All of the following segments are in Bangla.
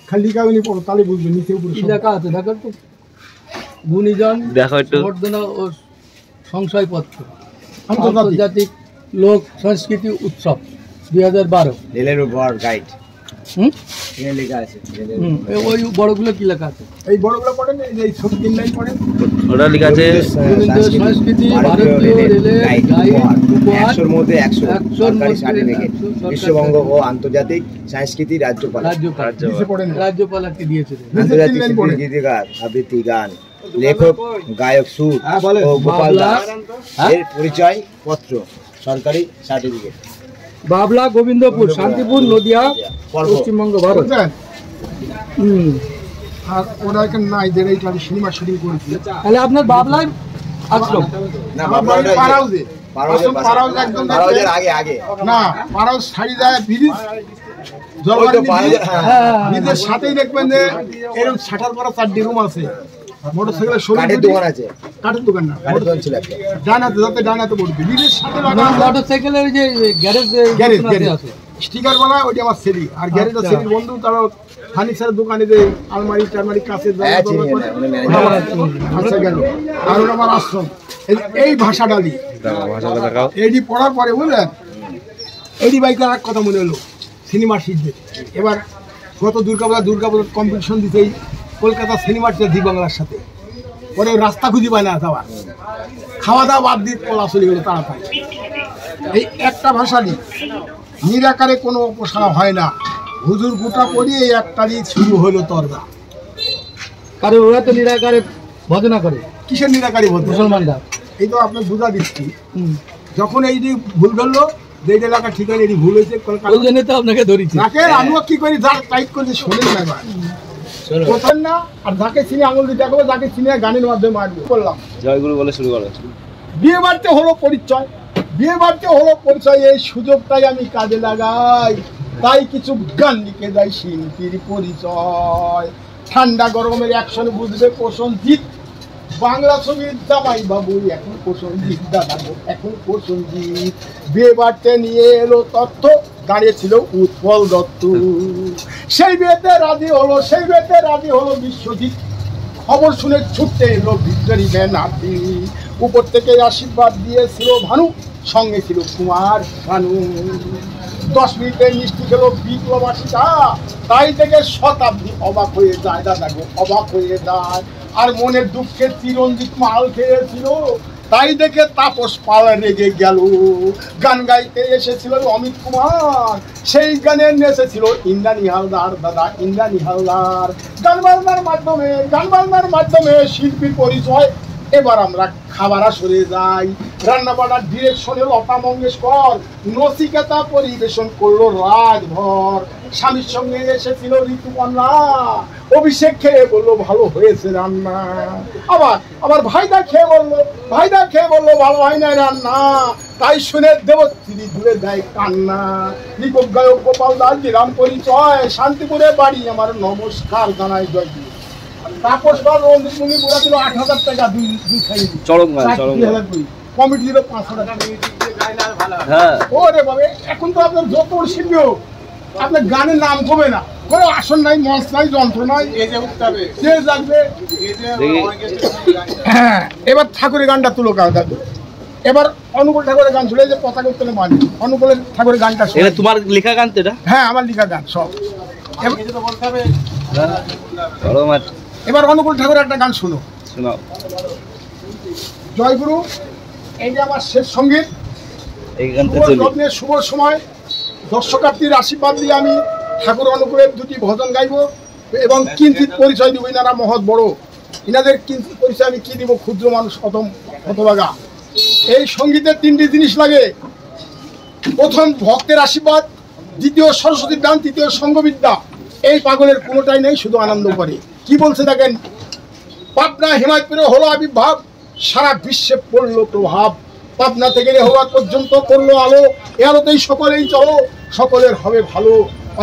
খালি কাগনি পড়ো তাহলে বুঝবে নিচে উপরে কি লেখা আছে দেখো তো। গুণীজন দেখো একটু। সম্বর্ধনা ও সংশয়পত্র আন্তর্জাতিক লোক সংস্কৃতি উৎসব 2012। রেলের উপর গাইড হুম এখানে লেখা আছে ওই বড়গুলো কি লেখা আছে? এই বড়গুলো পড়েন, এই ছোট 3 লাইন পড়েন। ওটা লেখা আছে রবীন্দ্র সংস্কৃতি ভারতীয় রেলের গাইড উপহার 100-র মধ্যে 100 100 সরকারি সার্টিফিকেট বিশ্ববঙ্গ ও আন্তর্জাতিক সংস্কৃতি রাজ্যপাল নিচে পড়েন। রাজ্যপালকে দিয়েছে। আন্তর্জাতিক গীতিকার আবৃত্তি গান লেখক গায়ক সুর ও গোপাল দাস এর পরিচয় পত্র সরকারি সার্টিফিকেট বাবলা গোবিন্দপুর শান্তিপুর নদিয়া পশ্চিমবঙ্গ ভারত। বুঝলেন? আর ওরা এখানে নাই যে এইটা আমি সিনেমা শুটিং করেছি। তাহলে আপনার বাবলায় আসলো না আমার বাড়ি পাড়াউজে। আসল পাড়াউজ একদম পারাউজের আগে না, পাড়াউজ ছাড়ি যায় ব্রিজ জলবায়ু ব্রিজের সাথেই দেখবেন যে এরকম 60-4 রুম আছে। মোটরসাইকেলের শোরুম কাঠের দোকান আছে কাঠের দোকান না, কাঠের দোকান ছিল একটা ডানাতে যাতে ডানাতে পড়বে ব্রিজের সাথে লাগা মোটরসাইকেলের যে গ্যারেজ আছে স্টিকার বানায়, ওইটা আমার সেরি। আর গ্যারেজের সেরির বন্ধু তারা ফার্নিচারের দোকানে যে আলমারি টালমারি কাছের আচ্ছা গেল। আর ওটা আমার আশ্রম। এই ভাষাটা দিই এইটি পড়ার পরে বুঝলেন, এইটি বাইকের এক কথা মনে হলো সিনেমা শিখবে। এবার গত দুর্গাপূজা কম্পিটিশন দিতে এই কলকাতা সিনেমার জি বাংলার সাথে পরে রাস্তা খুঁজি পায় না যাওয়ার, খাওয়া দাওয়া বাদ দিয়ে পলা চলে গেলো তাড়াতাড়ি। এই একটা ভাষা নিয়ে নিরাকারে কোনো উপসারা হয় না। হুজুর গোটা পড়ি এই একটারই শুরু হলো তরজা। কারণ ওরা তো নিরাকারে ভজনা করে। কিসের নিরাকারী বলতে মুসলমানরা? এই তো আপনার বুঝা দিচ্ছি। যখন এই যে ভুল ধরলো যে এলাকা ঠিকানা এটি ভুল হয়েছে ওই জন্য তো আপনাকে ধরেছি। আমিও কি করি যা টাইট করছে শোনেন না এবার কোথায় না। আর যাকে চিনে আঙুল দিতে হবে, যাকে চিনে গানের মাধ্যমে মারবো বললাম। জয়গুরু বলে শুরু করো। বিয়ে বাড়িতে হলো পরিচয়, বিয়ে বাড়িতে হলো পরিচয়, এই সুযোগটাই আমি কাজে লাগাই। তাই কিছু গান লিখে যাই শিল্পীর পরিচয়। ঠান্ডা গরমের অ্যাকশন বুঝবে প্রসঞ্জিৎ, বাংলা ছবির জামাই বাবু এখন প্রসঞ্জিৎ, দাদা এখন প্রসঞ্জিৎ। বিয়ে বাড়িতে নিয়ে এলো তথ্য, দাঁড়িয়েছিল উৎপল দত্ত। সেই বিয়েতে রাজি হলো, সেই বিয়েতে রাজি হলো বিশ্বজিৎ। খবর শুনে ছুটতে এলো ভিক্টরি ব্যানার্জি। উপর থেকে আশীর্বাদ দিয়েছিল ভানু, সঙ্গে ছিল কুমার ভানু। 10 মিনিটে মিষ্টি খেলো বিপ্লবাসীটা, তাই থেকে শতাব্দী অবাক হয়ে যায়, দাদা গো অবাক হয়ে যায়। আর মনের দুঃখে চিরঞ্জিত মাল খেয়েছিল, তাই দেখে তাপস পাল রেগে গেল। গান গাইতে এসেছিল অমিত কুমার, সেই গানে নেচেছিল ইন্দ্রাণী হালদার, দাদা ইন্দ্রাণী হালদার। গান বাজনার মাধ্যমে শিল্পীর পরিচয়। এবার আমরা খাবার আসরে যাই। রান্না বান্নার ডিরেকশনে লতা মঙ্গেশকর, নচিকেতা পরিবেশন করলো রাজভর। স্বামীর সঙ্গে এসেছিল ঋতুপর্ণা, অভিষেক খেয়ে বললো ভালো হয়েছে রান্না। আবার ভাইদা খেয়ে বললো ভালো হয় না রান্না। তাই শুনে দেবশ্রী দূরে দেয় কান্না। লিপক গায়ক গোপাল দাস দিলাম পরিচয়, শান্তিপুরে বাড়ি আমার, নমস্কার জানাই জয়। তাপস পাল রঞ্জিত মুনি পুরা ছিল 8,000 টাকা দুই খাই কমিটি দিল 500 টাকা। হ্যাঁ ওরে বাবা, এখন তো আপনার যত শিল্পী হোক আপনার গানের নাম কমে না, কোনো আসন নাই, মঞ্চ নাই, যন্ত্র নাই, যে যাবে। হ্যাঁ, এবার ঠাকুরের গানটা তুলো কাজ। এবার অনুকূল ঠাকুরের গান শুনে যে পতাকা উত্তোলনে মানে অনুকূলের ঠাকুরের গানটা শুনে। তোমার লেখা গান তো এটা? হ্যাঁ, আমার লেখা গান সব। এবার অনুকূল ঠাকুরের একটা গান শুনো, শোনাও। জয়গুরু, এই যে আমার শেষ সঙ্গীত। এই গানটা চলি। শুভ সময় দর্শকার্থীর আশীর্বাদ দিয়ে আমি ঠাকুর অনুকূলের 2টি ভজন গাইব এবং কিঞ্চিত পরিচয় দিব। ইনারা মহৎ বড়, ইনাদের কিঞ্চিত পরিচয় আমি কি দিব, ক্ষুদ্র মানুষ হতভাগা। এই সঙ্গীতে 3টি জিনিস লাগে। প্রথম ভক্তের আশীর্বাদ, দ্বিতীয় সরস্বতীর দান, তৃতীয় সঙ্গবিদ্যা। এই পাগলের কোনোটাই নেই, শুধু আনন্দ করে। কি বলছে দেখেন, পাবনা হিমায়তপুরে হলো আবির্ভাব, সারা বিশ্বে পড়লো প্রভাব। পাবনা থেকে রেহওয়ার পর্যন্ত পড়লো আলো, এ আলোতেই সকলেই চলো, সকলের হবে ভালো।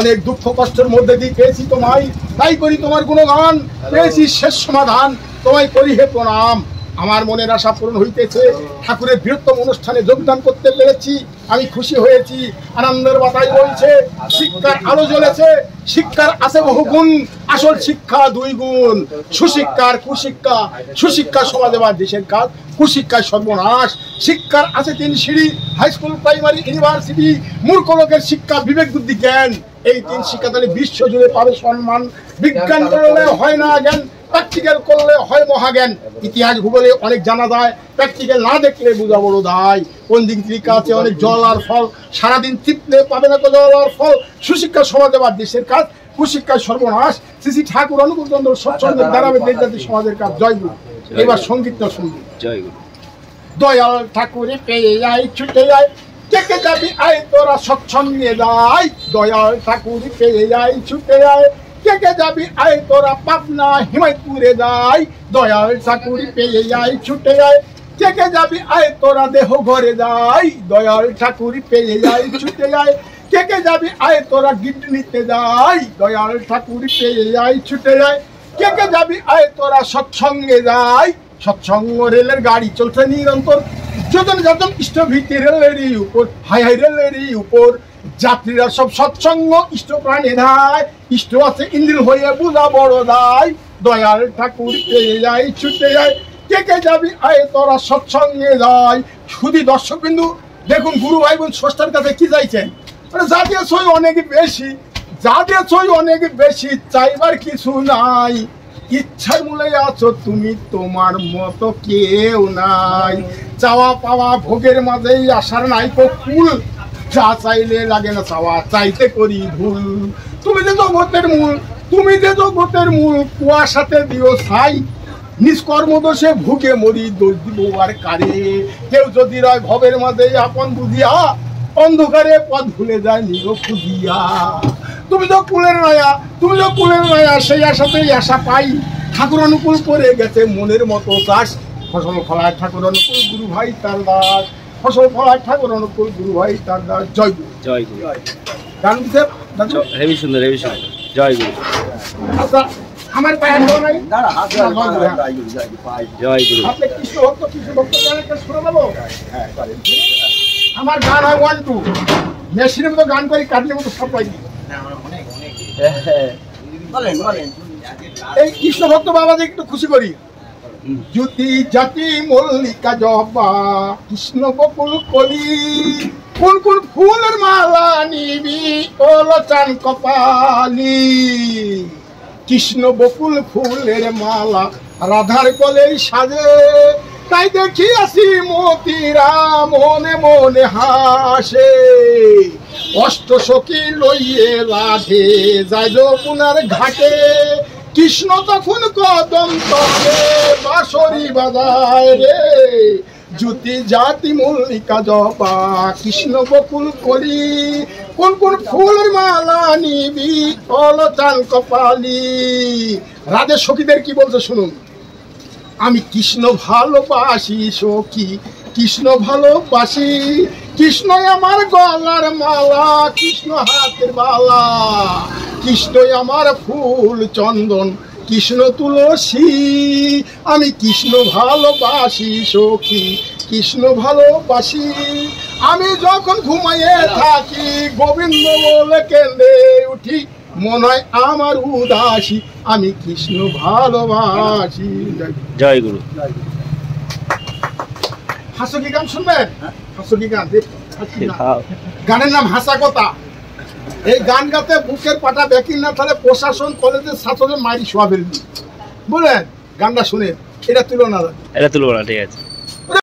অনেক দুঃখ কষ্টের মধ্যে দিয়ে পেয়েছি তোমায়, তাই করি তোমার গুণগান। পেয়েছি শেষ সমাধান, তোমায় করি হে প্রণাম। আমার মনের আশা পূরণ হইতেছে। ঠাকুরের বৃহত্তম অনুষ্ঠানে যোগদান করতে পেরেছি, আমি খুশি হয়েছি। আনন্দের বাতাস বইছে, শিক্ষার আলো জ্বলেছে। শিক্ষার আছে বহু গুণ, আসল শিক্ষা 2 গুণ। সুশিক্ষার কুশিক্ষা, সুশিক্ষা সমাজে বা দেশের কাজ, কুশিক্ষার সর্বনাশ। শিক্ষার আছে 3 সিঁড়ি, হাই স্কুল, প্রাইমারি, ইউনিভার্সিটি। মূর্খ লোকের শিক্ষা, বিবেক বুদ্ধি জ্ঞান, এই 3 শিক্ষা তাহলে বিশ্ব জুড়ে পাবে সম্মান। বিজ্ঞান করলে হয় না জ্ঞান, প্র্যাকটিক্যাল করলে হয় মহাজ্ঞান। ইতিহাস ভূগোলে অনেক জানা যায়, প্র্যাকটিক্যাল না দেখলে বোঝা বড় দায়। কোন দিক থেকে আছে অনেক জল আর ফল, সারাদিন তৃপ্তে পাবে না তো জল আর ফল। সুশিক্ষা সমাজে বা দেশের কাজ, কুশিক্ষার সর্বনাশ। শ্রী ঠাকুর অনুকূল চন্দ্র সৎসঙ্গের দাঁড়াবে দেশ জাতি সমাজের কাজ। জয় গুরু। এবার সঙ্গীতটা শুনবি। জয় গুরু। দয়াল ঠাকুরে পেয়ে যায়, ছুটে যায়, কে যাবি আয় তোরা সৎসঙ্গে যায়। দয়াল ঠাকুর পেয়ে যায়, ছুটে যায়, কে যাবি আয় তোরা পাবনা হিমায়তপুরে যায়। দয়াল ঠাকুর পেয়ে যায়, ছুটে যায়, কে যাবি আয় তোরা দেহ ঘরে যায়। দয়াল ঠাকুর পেয়ে যায়, ছুটে যায়, কে যাবি আয় তোরা গিট নিতে যায়। দয়াল ঠাকুর পেয়ে যায়, ছুটে যায়, কে যাবি আয় তোরা সৎসঙ্গে যায়। সৎসঙ্গ রেলের গাড়ি চলছে নিরন্তর, যতন যতন ইষ্টভীতি রেলেরই উপর, হাই হাই রেলেরই উপর। যাত্রীরা সব সৎসঙ্গ ইষ্ট প্রাণে ধায়, ইষ্ট আছে ইন্দ্র হয়ে বুঝা বড় দায়। দয়াল ঠাকুর পেয়ে যায়, ছুটে যায়, কে যাবি আয় তোরা সৎসঙ্গে যায়। শুধু দর্শক বিন্দু দেখুন, গুরু ভাই বোন স্রষ্টার কাছে কি চাইছেন? যা দিয়েছই অনেক বেশি, যা দিয়েছই অনেক বেশি, চাইবার কিছু নাই। ইচ্ছার মূলে আছো তুমি, তোমার মতো কেউ নাই। চাওয়া পাওয়া ভোগের মাঝেই আসার নাই কুল, যা চাইলে লাগে না চাওয়া, চাইতে করি ভুল। তুমি যে জগতের মূল, তুমি যে জগতের মূল, কুয়াশাতে দিও ছাই। নিষ্কর্ম দোষে ভুগে মরি, দোষ দিব আর কারে। কেউ যদি রয় ভবের মাঝে আপন বুঝিয়া, অন্ধকারে পথ ভুলে যায় নির খুঁজিয়া। তুমি তো কুলের নয়া, তুমি তো কুলের নয়া, সেই আশাতেই আশা পাই। ঠাকুর অনুকূল করে গেছে মনের মতো চাষ। ফসল ফলায় ঠাকুর অনুকূল, গুরু ভাই তার দাস। ফসল ফলায় ঠাকুর অনুকূল, গুরু ভাই তার দাস। জয় গুরু। জয় গুরু। গান দিতে হেবি সুন্দর, হেবি সুন্দর। জয় গুরু। আচ্ছা, আমার পায়ে হাত দেওয়া নাই। জয় গুরু। আপনি কৃষ্ণ ভক্ত, কৃষ্ণ ভক্ত গানটা শুনে দেবো। আমার গান হয় 1 2, মেশিনের মতো গান করি, কাটলের মতো সব পাই। এই কৃষ্ণ ভক্ত বাবাকে একটু খুশি করি। জ্যোতি জাতি মল্লিকা জবা, কৃষ্ণ বকুল কলি, কোন কোন ফুলের মালা নিবি ওলো চান কপালি। কৃষ্ণ বকুল ফুলের মালা রাধার কোলেই সাজে, তাই দেখি আসি মতিরা মনে মনে হাসে। অষ্ট সখী লইয়ে রাধে যায় যমুনার ঘাটে, কৃষ্ণ তখন কদম তলে বাঁশরি বাজায় রে। জ্যোতি জাতি মল্লিকা জবা, কৃষ্ণ বকুল কলি, কোন কোন ফুলের মালা নিবি ওলো চান কপালি। রাধে সখীদের কি বলছে শুনুন। আমি কৃষ্ণ ভালোবাসি সখী, কৃষ্ণ ভালোবাসি, কৃষ্ণই আমার গলার মালা, কৃষ্ণ হাতের বালা, কৃষ্ণই আমার ফুল চন্দন, কৃষ্ণ তুলসী। আমি কৃষ্ণ ভালোবাসি সখী, কৃষ্ণ ভালোবাসি। আমি যখন ঘুমাইয়ে থাকি, গোবিন্দ বলে কেঁদে উঠি, মনে হয় আমার উদাসী, আমি কৃষ্ণ ভালোবাসি। জয় গুরু। হাসকি গান শুনবেন? হাসকি গান, গানের নাম হাসা কথা। এই গান গাতে বুকের পাটা ব্যাকিং না তাহলে প্রশাসন কলেজের ছাত্রদের মাইরি শোয়া ফেলবি, বুঝলেন? গানটা শুনে এটা তুলনা, এটা তুলব না, ঠিক আছে।